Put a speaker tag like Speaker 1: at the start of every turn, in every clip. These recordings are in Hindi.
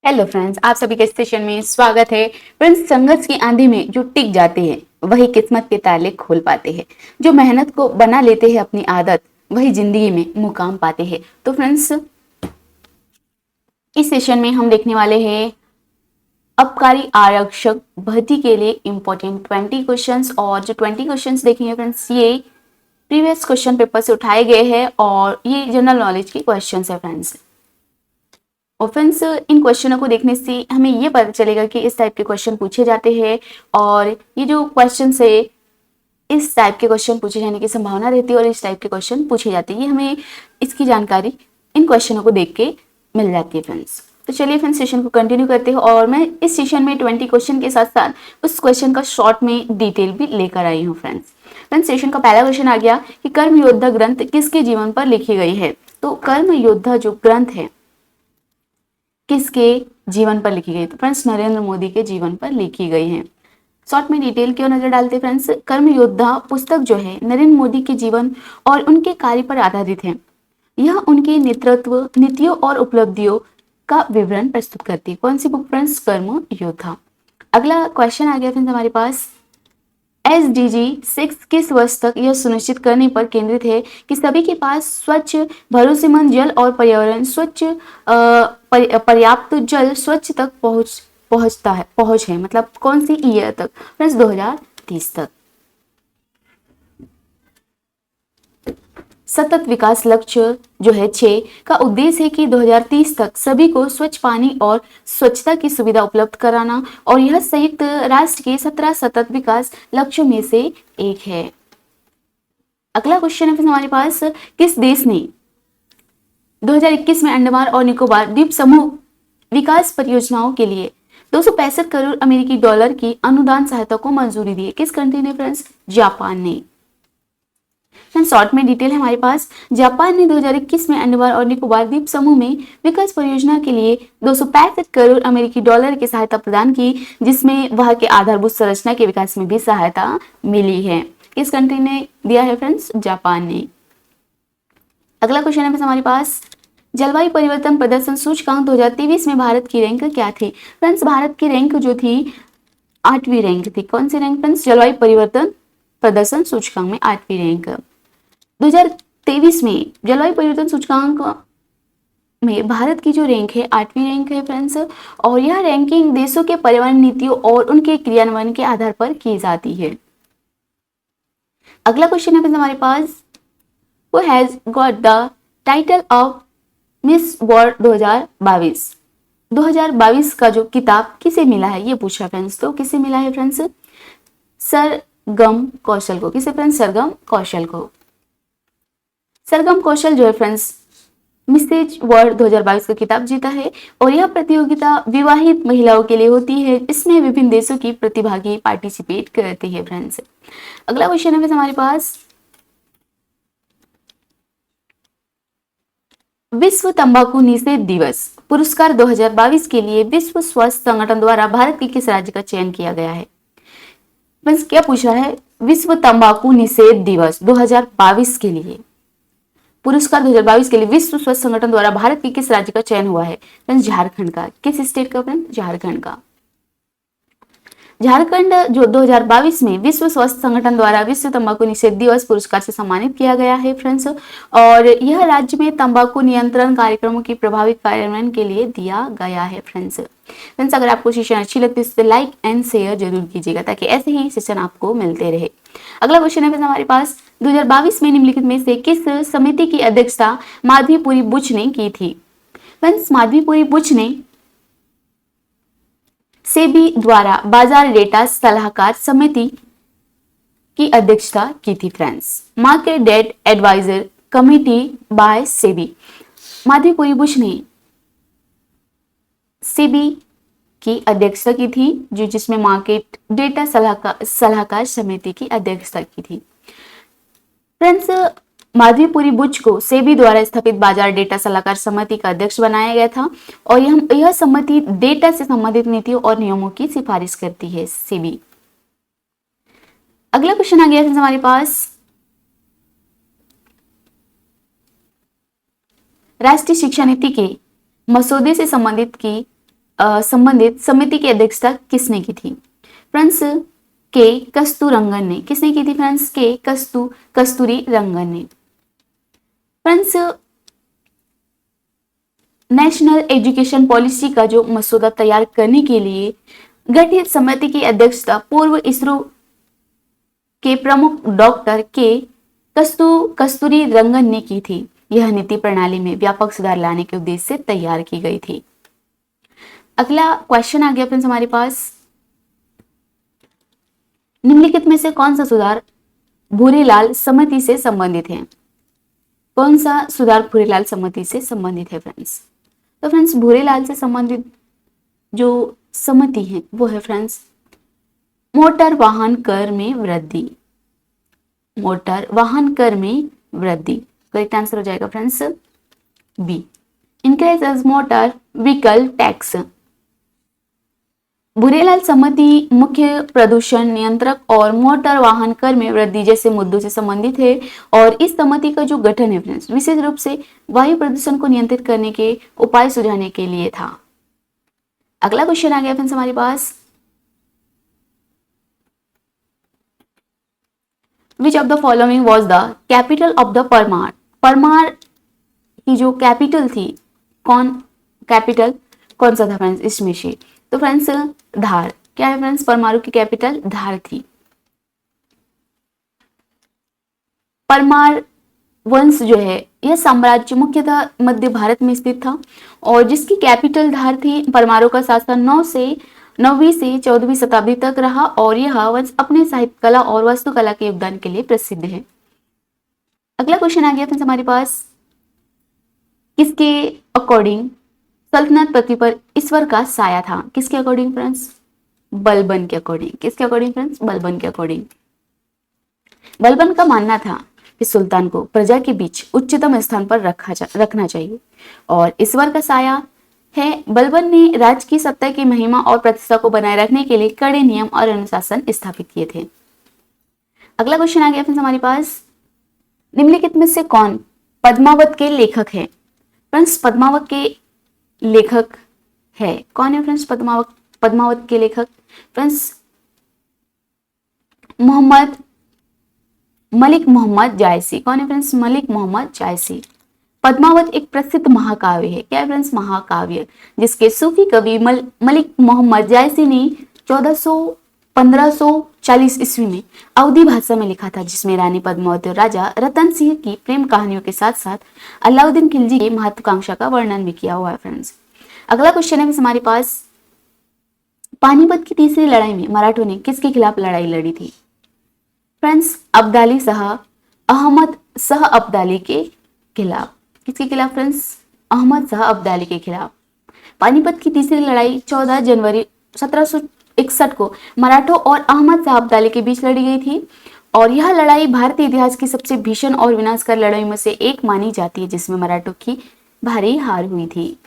Speaker 1: हेलो फ्रेंड्स, आप सभी के सेशन में स्वागत है। फ्रेंड्स, संघर्ष की आंधी में जो टिक जाते हैं वही किस्मत के ताले खोल पाते हैं। जो मेहनत को बना लेते हैं अपनी आदत, वही जिंदगी में मुकाम पाते हैं। तो फ्रेंड्स, इस सेशन में हम देखने वाले हैं आबकारी आरक्षक भर्ती के लिए इंपॉर्टेंट 20 क्वेश्चंस। और जो 20 क्वेश्चंस देखेंगे फ्रेंड्स, ये प्रीवियस क्वेश्चन पेपर से उठाए गए हैं और ये जनरल नॉलेज के क्वेश्चंस है फ्रेंड्स। और फ्रेंड्स, इन क्वेश्चनों को देखने से हमें ये पता चलेगा कि इस टाइप के क्वेश्चन पूछे जाते हैं और ये जो क्वेश्चन है इस टाइप के क्वेश्चन पूछे जाने की संभावना रहती है और इस टाइप के क्वेश्चन पूछे जाते हैं। ये हमें इसकी जानकारी इन क्वेश्चनों को देख के मिल जाती है फ्रेंड्स। तो चलिए फ्रेंड्स, सेशन को कंटिन्यू करते हैं और मैं इस सेशन में 20 क्वेश्चन के साथ साथ उस क्वेश्चन का शॉर्ट में डिटेल भी लेकर आई हूँ फ्रेंड्स। फ्रेंड्स, सेशन का पहला क्वेश्चन आ गया कि कर्म योद्धा ग्रंथ किसके जीवन पर लिखी गई है। तो कर्म योद्धा जो ग्रंथ है किसके जीवन पर लिखी गई? तो फ्रेंड्स, नरेंद्र मोदी के जीवन पर लिखी गई है। शॉर्ट में डिटेल क्यों नजर डालते फ्रेंड्स? कर्म योद्धा पुस्तक जो है नरेंद्र मोदी के जीवन और उनके कार्य पर आधारित है। यह उनके नेतृत्व, नीतियों और उपलब्धियों का विवरण प्रस्तुत करती है। कौन सी बुक फ्रेंड्स? कर्म योद्धा। अगला क्वेश्चन आ गया फ्रेंड्स हमारे पास, SDG 6 किस वर्ष तक यह सुनिश्चित करने पर केंद्रित है कि सभी के पास स्वच्छ, भरोसेमंद जल और पर्यावरण स्वच्छ पर्याप्त जल स्वच्छ तक पहुंच है। मतलब कौन सी ईयर तक फ्रेंड्स? 2030 तक। सतत विकास लक्ष्य जो है 6 का उद्देश्य है कि 2030 तक सभी को स्वच्छ पानी और स्वच्छता की सुविधा उपलब्ध कराना और यह संयुक्त राष्ट्र के 17 सतत विकास लक्ष्यों में से एक है। अगला क्वेश्चन है हमारे पास, किस देश ने 2021 में अंडमान और निकोबार द्वीप समूह विकास परियोजनाओं के लिए 265 करोड़ अमेरिकी डॉलर की अनुदान सहायता को मंजूरी दी है? किस कंट्री ने फ्रेंड्स? जापान ने। शॉर्ट में डिटेल है हमारे पास, जापान ने 2021 में अंडमान और निकोबार द्वीप समूह में विकास परियोजना के लिए 265 करोड़ अमेरिकी डॉलर की सहायता प्रदान की, जिसमें वहां के आधारभूत संरचना के विकास में भी सहायता मिली है। किस कंट्री ने दिया है फ्रेंड्स? जापान ने। अगला क्वेश्चन है हमारे पास, जलवायु परिवर्तन प्रदर्शन सूचकांक 2023 में भारत की रैंक क्या थी? फ्रेंड्स, भारत की रैंक जो थी 8वीं रैंक थी। कौन सी रैंक फ्रेंड्स? जलवायु परिवर्तन प्रदर्शन सूचकांक में 8वीं रैंक। 2023 में जलवायु परिवर्तन सूचकांक में भारत की जो रैंक है 8वीं रैंक है फ्रेंड्स। और यह रैंकिंग देशों के पर्यावरण नीतियों और उनके क्रियान्वयन के आधार पर की जाती है। अगला क्वेश्चन है हमारे पास, who has got the title of Miss World 2022? 2022 का जो किताब किसे मिला है ये पूछा फ्रेंड्स। तो किसे मिला है फ्रेंड्स? सरगम कौशल को। किसे फ्रेंड्स? सरगम कौशल को। सरगम कौशल जो है फ्रेंड्स मिसेज वर्ल्ड 2022 का किताब जीता है और यह प्रतियोगिता विवाहित महिलाओं के लिए होती है। इसमें विभिन्न देशों की प्रतिभागी पार्टिसिपेट करते हैं फ्रेंड्स। अगला क्वेश्चन है हमारे पास, विश्व तंबाकू निषेध दिवस पुरस्कार 2022 के लिए विश्व स्वास्थ्य संगठन द्वारा भारत के किस राज्य का चयन किया गया है? फ्रेंड्स, क्या पूछा है? विश्व तंबाकू निषेध दिवस 2022 के लिए पुरस्कार 2022 के लिए विश्व स्वास्थ्य संगठन द्वारा भारत के किस राज्य का चयन हुआ है? फ्रेंड्स, झारखंड का। किस स्टेट का फ्रेंड्स? झारखंड का। झारखंड जो 2022 में विश्व स्वास्थ्य संगठन द्वारा विश्व तंबाकू निषेध दिवस पुरस्कार से सम्मानित किया गया है फ्रेंड्स। और यह राज्य में तंबाकू नियंत्रण कार्यक्रमों की प्रभावित कार्यान्वयन के लिए दिया गया है फ्रेंड्स। फ्रेंड्स, अगर आपको सेशन अच्छी लगती है तो लाइक एंड शेयर जरूर कीजिएगा ताकि ऐसे ही सेशन आपको मिलते रहे। अगला क्वेश्चन है हमारे पास, 2022 में निम्नलिखित में से किस समिति की अध्यक्षता माधवीपुरी बुच ने की थी? फ्रेंड्स, माधवीपुरी बुच ने सेबी द्वारा बाजार डेटा सलाहकार समिति की अध्यक्षता की थी friends. Market debt adviser committee by SEBI. Madhabi Puri Buch ने सेबी की अध्यक्षता की थी जो जिसमें मार्केट डेटा सलाहकार समिति की अध्यक्षता की थी। फ्रेंड्स, माधवीपुरी बुच को सेबी द्वारा स्थापित बाजार डेटा सलाहकार समिति का अध्यक्ष बनाया गया था और यह समिति डेटा से संबंधित नीतियों और नियमों की सिफारिश करती है, सेबी। अगला क्वेश्चन आ गया हमारे पास, राष्ट्रीय शिक्षा नीति के मसौदे से संबंधित की संबंधित समिति की अध्यक्षता किसने की थी? फ्रेंड्स के कस्तूरंगन ने। किसने की थी फ्रेंड्स? के कस्तूरी रंगन ने। फ्रेंड्स नेशनल एजुकेशन पॉलिसी का जो मसौदा तैयार करने के लिए गठित समिति की अध्यक्षता पूर्व इसरो के प्रमुख डॉक्टर के कस्तूरी रंगन ने की थी। यह नीति प्रणाली में व्यापक सुधार लाने के उद्देश्य से तैयार की गई थी। अगला क्वेश्चन आ गया फ्रेंड्स हमारे पास, निम्नलिखित में से कौन सा सुधार भूरीलाल समिति से संबंधित है? कौन सा सुधार भूरीलाल समिति से संबंधित है फ्रेंड्स? तो फ्रेंड्स भूरीलाल से संबंधित जो समिति है वो है फ्रेंड्स मोटर वाहन कर में वृद्धि। मोटर वाहन कर में वृद्धि। करेक्ट आंसर हो जाएगा friends B, increase motor vehicle tax. Bhurelal समिति मुख्य प्रदूषण नियंत्रक और मोटर वाहन कर में वृद्धि जैसे मुद्दों से संबंधित है और इस समिति का जो गठन है फ्रेंड्स विशेष रूप से वायु प्रदूषण को नियंत्रित करने के उपाय सुझाने के लिए था। अगला क्वेश्चन आ गया फ्रेंड्स हमारे पास, which of the following was the capital of the Parmar? Parmar की जो कैपिटल थी, कैपिटल कौन सा था फ्रेंड्स इसमें से? तो फ्रेंड्स धार। क्या है फ्रेंड्स? परमाणु की कैपिटल धार थी। परमार वंश जो है यह साम्राज्य मुख्यतः मध्य भारत में स्थित था और जिसकी कैपिटल धार थी। परमारों का शासन 9वीं से 14वीं शताब्दी तक रहा और यह वंश अपने साहित्य कला और वास्तुकला के योगदान के लिए प्रसिद्ध है। अगला क्वेश्चन आ गया फ्रेंड्स हमारे पास, किसके अकॉर्डिंग सल्तनत पृथ्वी पर ईश्वर का साया था? किसके अकॉर्डिंग फ्रेंड्स? बलबन के अकॉर्डिंग। किसके अकॉर्डिंग फ्रेंड्स? बलबन के अकॉर्डिंग। बलबन का मानना था कि सुल्तान को प्रजा के बीच उच्चतम स्थान पर रखना चाहिए और ईश्वर का साया है। बलबन ने राज्य की सत्ता की महिमा और प्रतिष्ठा को बनाए रखने के लिए कड़े नियम और अनुशासन स्थापित किए थे। अगला क्वेश्चन आ गया फ्रेंड्स हमारे पास, निम्नलिखित में से कौन पद्मावत के लेखक है? फ्रेंड्स पद्मावत के लेखक है कौन है फ्रेंड्स? पद्मावत के लेखक फ्रेंड्स मलिक मोहम्मद जायसी। कौन है फ्रेंड्स? मलिक मोहम्मद जायसी। पद्मावत एक प्रसिद्ध महाकाव्य है। क्या है फ्रेंड्स? महाकाव्य, जिसके सूफी कवि मलिक मोहम्मद जायसी ने 1540 ईस्वी में अवधी भाषा में लिखा था, जिसमें रानी पद्मावती और राजा रतन सिंह की प्रेम कहानियों के साथ साथ अलाउद्दीन खिलजी की महत्वाकांक्षा का वर्णन भी किया हुआ है फ्रेंड्स। अगला क्वेश्चन है हमारे पास, पानीपत की तीसरी लड़ाई में मराठों ने किसके खिलाफ लड़ाई लड़ी थी? फ्रेंड्स अब्दाली शाह अहमद शाह अब्दाली के खिलाफ। किसके खिलाफ फ्रेंड्स? अहमद शाह अब्दाली के खिलाफ। पानीपत की तीसरी लड़ाई 14 जनवरी 1761 को मराठों और अहमद शाह अब्दाली के बीच लड़ी गई थी और यह लड़ाई भारतीय इतिहास की सबसे भीषण और विनाशकारी लड़ाई में से एक मानी जाती है, जिसमें मराठों की भारी हार हुई थी।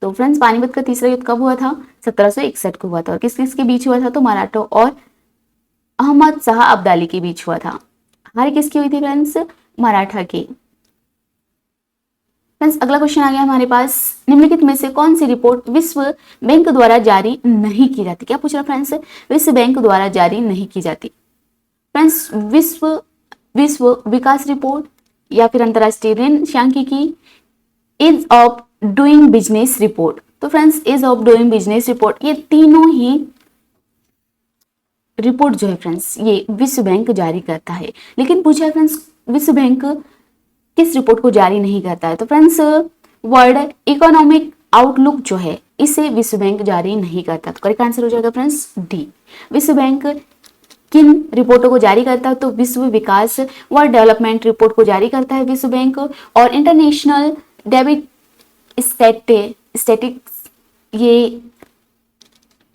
Speaker 1: तो फ्रेंड्स पानीपत का तीसरा युद्ध कब हुआ था? 1761 को हुआ था और किस किस के बीच हुआ था? तो मराठों और अहमद शाह अब्दाली के बीच हुआ था। हार किसकी हुई थी फ्रेंड्स? मराठा की। फ्रेंड्स अगला क्वेश्चन आ गया हमारे पास, निम्नलिखित में से कौन सी रिपोर्ट विश्व बैंक द्वारा जारी नहीं की जाती? क्या पूछ रहा फ्रेंड्स? विश्व बैंक द्वारा जारी नहीं की जाती। फ्रेंड्स विश्व विकास रिपोर्ट या फिर अंतरराष्ट्रीय ऋण सांख्यिकी, ease of doing business report. तो friends ease of doing business report, ये तीनों ही रिपोर्ट जो है फ्रेंड्स ये विश्व बैंक जारी करता है। लेकिन पूछा है फ्रेंड्स विश्व बैंक किस रिपोर्ट को जारी नहीं करता है? तो फ्रेंड्स वर्ल्ड इकोनॉमिक आउटलुक जो है इसे विश्व बैंक जारी नहीं करता। तो करेक्ट आंसर हो जाएगा फ्रेंड्स डी। विश्व बैंक किन रिपोर्टों को जारी करता है? तो विश्व विकास वर्ल्ड डेवलपमेंट रिपोर्ट को जारी करता है विश्व बैंक और इंटरनेशनल डेबिट स्टैटिस्टिक्स ये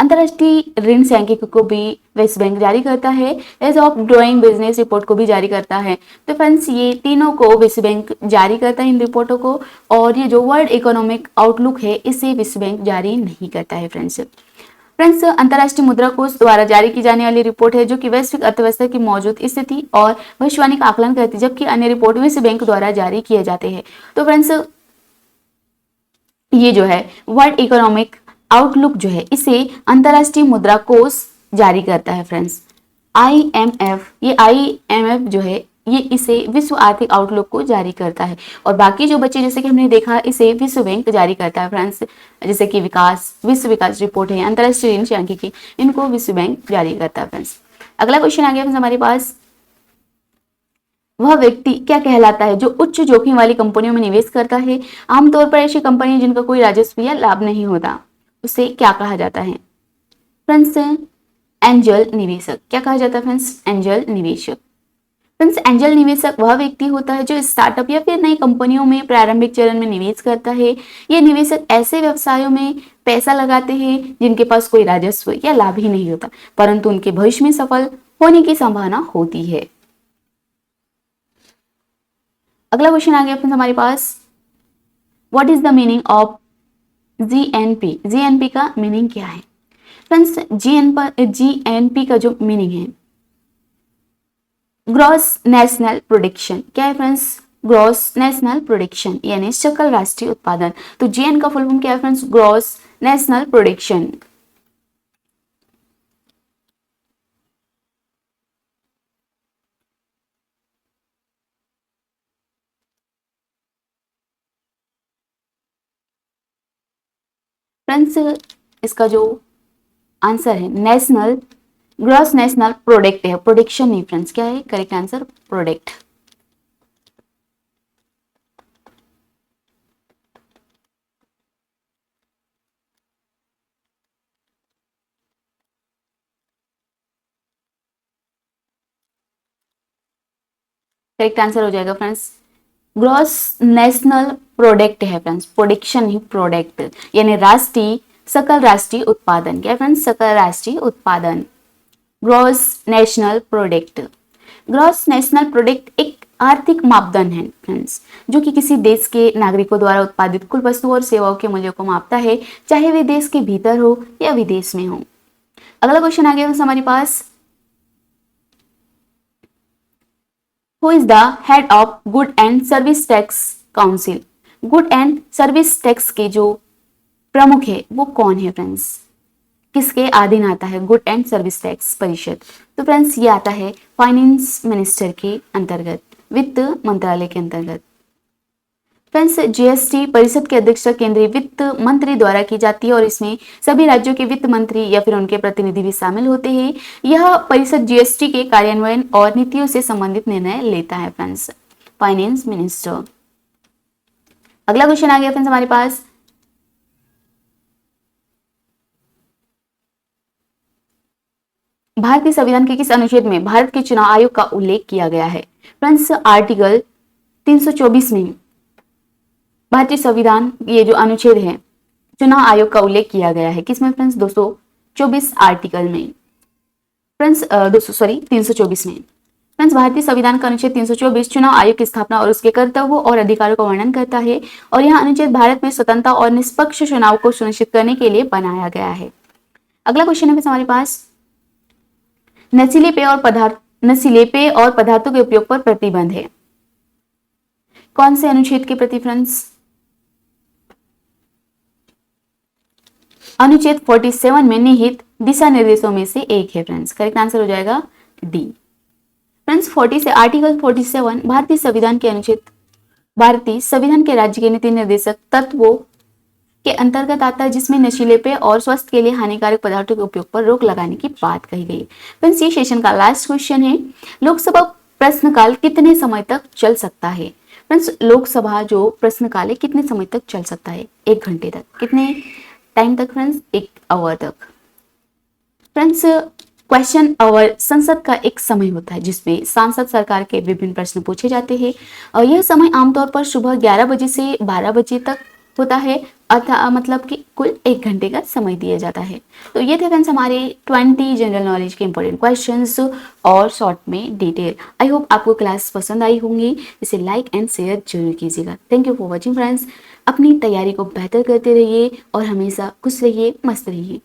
Speaker 1: अंतरराष्ट्रीय ऋण सांख्यिकी को भी विश्व बैंक जारी करता है। Ease of doing business report को भी जारी करता है। तो फ्रेंड्स ये तीनों को विश्व बैंक जारी करता है इन रिपोर्टों को और ये जो वर्ल्ड इकोनॉमिक आउटलुक है इसे विश्व बैंक जारी नहीं करता है फ्रेंड्स। अंतर्राष्ट्रीय मुद्रा कोष द्वारा जारी की जाने वाली रिपोर्ट है जो कि वैश्विक अर्थव्यवस्था की मौजूद स्थिति और भविष्यवाणी का आकलन करती है, जबकि अन्य रिपोर्ट विश्व बैंक द्वारा जारी किए जाते हैं। तो फ्रेंड्स ये जो है वर्ल्ड इकोनॉमिक आउटलुक जो है इसे अंतर्राष्ट्रीय मुद्रा कोष जारी करता है फ्रेंड्स। IMF, ये IMF जो है ये इसे विश्व आर्थिक आउटलुक को जारी करता है, और बाकी जो बच्चे जैसे कि हमने देखा इसे विश्व बैंक जारी करता है फ्रेंड्स, जैसे कि विश्व विकास रिपोर्ट है, अंतर्राष्ट्रीय ऋण सांख्यिकी, इनको विश्व बैंक जारी करता है फ्रेंड्स। अगला क्वेश्चन आ गया फ्रेंड्स हमारे पास, वह व्यक्ति क्या कहलाता है जो उच्च जोखिम वाली कंपनियों में निवेश करता है? आमतौर पर ऐसी कंपनी जिनका कोई राजस्व या लाभ नहीं होता, उसे क्या कहा जाता है फ्रेंड्स? एंजल निवेशक। क्या कहा जाता है फ्रेंड्स? एंजल निवेशक। फ्रेंड्स एंजल निवेशक वह व्यक्ति होता है जो स्टार्टअप या फिर नई कंपनियों में प्रारंभिक चरण में निवेश करता है। ये निवेशक ऐसे व्यवसायों में पैसा लगाते हैं जिनके पास कोई राजस्व या लाभ ही नहीं होता, परंतु उनके भविष्य में सफल होने की संभावना होती है। अगला क्वेश्चन आ गया फ्रेंड्स हमारे पास, what is the meaning of GNP? GNP का मीनिंग क्या है फ्रेंड्स? GNP का जो मीनिंग है ग्रॉस नेशनल प्रोडक्शन। क्या है फ्रेंड्स? ग्रॉस नेशनल प्रोडक्शन यानी सकल राष्ट्रीय उत्पादन। तो GN का फुल फॉर्म क्या है friends? Gross national production. Friends इसका जो आंसर है नेशनल, ग्रॉस नेशनल प्रोडक्ट है, प्रोडक्शन नहीं फ्रेंड्स। क्या है correct answer? Product. Correct answer हो जाएगा फ्रेंड्स ग्रॉस नेशनल प्रोडक्ट है फ्रेंड्स, प्रोडक्शन ही प्रोडक्ट, यानी राष्ट्रीय सकल राष्ट्रीय उत्पादन। क्या है फ्रेंड्स? सकल राष्ट्रीय उत्पादन, gross national product. Gross national product एक आर्थिक मापदंड है फ्रेंड्स, जो कि किसी देश के नागरिकों द्वारा उत्पादित कुल वस्तुओं और सेवाओं के मूल्यों को मापता है, चाहे वे देश के भीतर हो या विदेश में हो। अगला क्वेश्चन आ गया हमारे पास, who is the head of good and service tax council? Good and service tax के जो प्रमुख है वो कौन है फ्रेंड्स? किसके अधीन आता है गुड एंड सर्विस टैक्स परिषद? तो फ्रेंड्स ये आता है फाइनेंस मिनिस्टर के अंतर्गत, वित्त मंत्रालय के अंतर्गत। फ्रेंड्स GST परिषद की अध्यक्षता केंद्रीय वित्त मंत्री द्वारा की जाती है, और इसमें सभी राज्यों के वित्त मंत्री या फिर उनके प्रतिनिधि भी शामिल होते हैं। यह परिषद GST के कार्यान्वयन और नीतियों से संबंधित निर्णय लेता है फ्रेंड्स, फाइनेंस मिनिस्टर। अगला क्वेश्चन आ गया फ्रेंड्स हमारे पास, भारतीय संविधान के किस अनुच्छेद में भारत के चुनाव आयोग का उल्लेख किया गया है? फ्रेंड्स आर्टिकल 324 में भारतीय संविधान ये जो अनुच्छेद है चुनाव आयोग का उल्लेख किया गया है। किसमें फ्रेंड्स? 224 आर्टिकल में फ्रेंड्स 324 में। फ्रेंड्स भारतीय संविधान का अनुच्छेद 324 चुनाव आयोग की स्थापना और उसके कर्तव्यों और अधिकारों का वर्णन करता है, और यह अनुच्छेद भारत में स्वतंत्रता और निष्पक्ष चुनाव को सुनिश्चित करने के लिए बनाया गया है। अगला क्वेश्चन है हमारे पास, नशीले पेय और पदार्थों के उपयोग पर प्रतिबंध है, कौन से अनुच्छेद के प्रति फ्रेंड्स? अनुच्छेद 47 में निहित दिशा निर्देशों में से एक है फ्रेंड्स। करेक्ट आंसर हो जाएगा डी। फ्रेंड्स आर्टिकल 47 भारतीय संविधान के राज्य के नीति निर्देशक तत्वों के अंतर्गत आता है, जिसमें नशीले पेय और स्वास्थ्य के लिए हानिकारक पदार्थों के उपयोग पर रोक लगाने की बात कही गई। फ्रेंड्स ये सेशन का लास्ट क्वेश्चन है, लोकसभा प्रश्नकाल कितने समय तक चल सकता है? फ्रेंड्स लोकसभा जो प्रश्नकाल है कितने समय तक चल सकता है? 1 घंटे तक। कितने टाइम तक फ्रेंड्स? 1 आवर तक। फ्रेंड्स क्वेश्चन आवर संसद का एक समय होता है जिसमें सांसद सरकार के विभिन्न प्रश्न पूछे जाते हैं, और यह समय आमतौर पर सुबह 11 बजे से 12 बजे तक होता है, अर्थात मतलब कि कुल 1 घंटे का समय दिया जाता है। तो ये थे फ्रेंड्स हमारे 20 जनरल नॉलेज के इंपॉर्टेंट क्वेश्चंस और शॉर्ट में डिटेल। आई होप आपको क्लास पसंद आई होंगी, इसे लाइक एंड शेयर जरूर कीजिएगा। Thank you for watching friends. अपनी तैयारी को बेहतर करते रहिए और हमेशा खुश रहिए, मस्त रहिए।